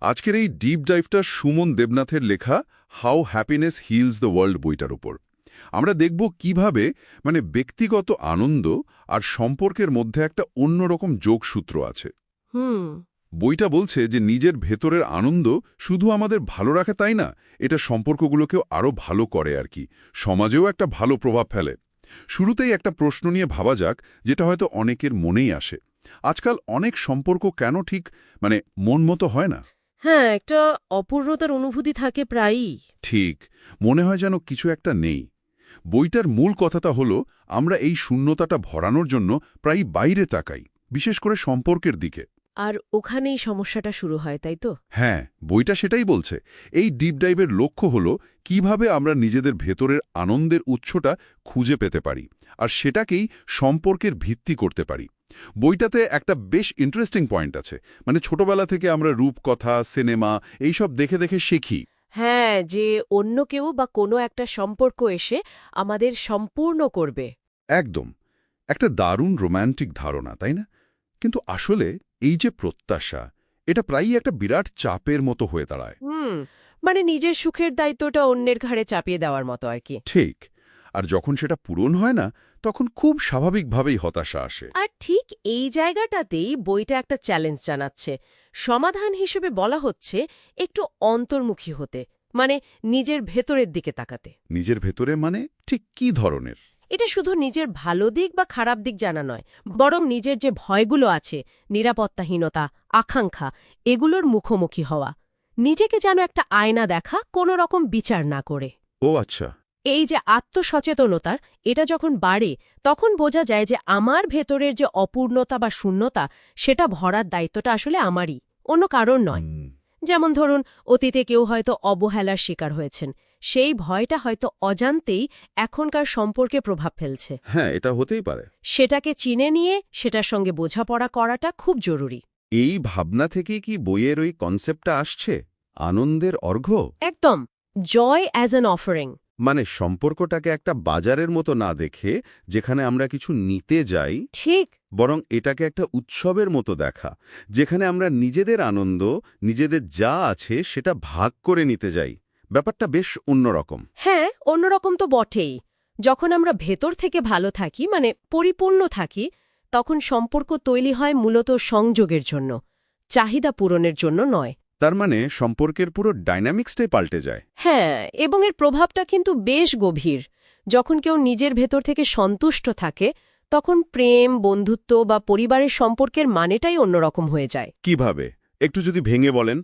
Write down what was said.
আজকের এই ডিপ ডাইভটা সুমন দেবনাথের লেখা how happiness hills the world বইটার উপর। আমরা দেখব কিভাবে ব্যক্তিগত আনন্দ আর সম্পর্কের মধ্যে একটা অন্যরকম যোগসূত্র আছে। হুম। বইটা বলছে যে নিজের ভেতরের আনন্দ শুধু আমাদের ভালো রাখে তাই না, এটা সম্পর্কগুলোকেও আরও ভালো করে আর কি, সমাজেও একটা ভালো প্রভাব ফেলে। শুরুতেই একটা প্রশ্ন নিয়ে ভাবা যাক, যেটা হয়তো অনেকের মনেই আসে। আজকাল অনেক সম্পর্ক কেন ঠিক মন মতো হয় না? হ্যাঁ, একটা অপূর্ণতার অনুভূতি থাকে প্রায়ই। ঠিক, মনে হয় যেন কিছু একটা নেই। বইটার মূল কথাটা হলো, আমরা এই শূন্যতাটা ভরানোর জন্য প্রায় বাইরে তাকাই, বিশেষ করে সম্পর্কের দিকে। আর ওখানেই সমস্যাটা শুরু হয়, তাই তো? হ্যাঁ, বইটা সেটাই বলছে। এই ডিপ ডাইভের লক্ষ্য হলো কিভাবে আমরা নিজেদের ভেতরের আনন্দের উৎসটা খুঁজে পেতে পারি, আর সেটাকেই সম্পর্কের ভিত্তি করতে পারি। বইটাতে একটা বেশ ইন্টারেস্টিং পয়েন্ট আছে, ছোটবেলা থেকে আমরা রূপকথা, সিনেমা এইসব দেখে দেখে শিখি। হ্যাঁ, যে অন্য কেউ বা কোনো একটা সম্পর্ক এসে আমাদের সম্পূর্ণ করবে। একদম, একটা দারুণ রোম্যান্টিক ধারণা, তাই না? কিন্তু আসলে এই যে প্রত্যাশা, এটা প্রায়ই একটা বিরাট চাপের মতো হয়ে দাঁড়ায়। নিজের সুখের দায়িত্বটা অন্যের ঘাড়ে চাপিয়ে দেওয়ার মতো আর কি। ঠিক, আর যখন সেটা পূরণ হয় না, তখন খুব স্বাভাবিকভাবেই হতাশা আসে। আর ঠিক এই জায়গাটাতেই বইটা একটা চ্যালেঞ্জ জানাচ্ছে। সমাধান হিসেবে বলা হচ্ছে একটু অন্তর্মুখী হতে, নিজের ভেতরের দিকে তাকাতে। নিজের ভেতরে ঠিক কী ধরনের? এটা শুধু নিজের ভালো দিক বা খারাপ দিক জানা নয়, বরং নিজের যে ভয়গুলো আছে, নিরাপত্তাহীনতা, আকাঙ্ক্ষা, এগুলোর মুখোমুখি হওয়া। নিজেকে যেন একটা আয়না দেখা, কোনো রকম বিচার না করে। ও আচ্ছা। এই যে আত্মসচেতনতার এটা যখন বাড়ে, তখন বোঝা যায় যে আমার ভেতরের যে অপূর্ণতা বা শূন্যতা, সেটা ভরার দায়িত্বটা আসলে আমারই, অন্য কারণ নয়। যেমন ধরুন, অতীতে কেউ হয়তো অবহেলার শিকার হয়েছেন, সেই ভয়টা হয়তো অজান্তেই এখনকার সম্পর্কে প্রভাব ফেলছে। হ্যাঁ, এটা হতেই পারে। সেটাকে চিনে নিয়ে সেটার সঙ্গে বোঝাপড়া করাটা খুব জরুরি। এই ভাবনা থেকেই কি বইয়ের ওই কনসেপ্টটা আসছে, আনন্দের অর্ঘ্য? একদম, জয় অ্যাজ অ্যান অফারিং। সম্পর্কটাকে একটা বাজারের মতো না দেখে, যেখানে আমরা কিছু নিতে যাই, ঠিক। বরং এটাকে একটা উৎসবের মতো দেখা, যেখানে আমরা নিজেদের আনন্দ, নিজেদের যা আছে সেটা ভাগ করে নিতে যাই। ব্যাপারটা বেশ অন্যরকম। হ্যাঁ, অন্যরকম তো বটেই। যখন আমরা ভেতর থেকে ভালো থাকি, পরিপূর্ণ থাকি, তখন সম্পর্ক তৈরি হয় মূলত সংযোগের জন্য, চাহিদা পূরণের জন্য নয়। তার সম্পর্কের পুরো ডাইনামিক্সটাই পাল্টে যায়। হ্যাঁ, এবং এর প্রভাবটা কিন্তু বেশ গভীর। যখন কেউ নিজের ভেতর থেকে সন্তুষ্ট থাকে, তখন প্রেম, বন্ধুত্ব বা পরিবারের সম্পর্কের মানেটাই অন্যরকম হয়ে যায়। কিভাবে, একটু যদি ভেঙে বলেন?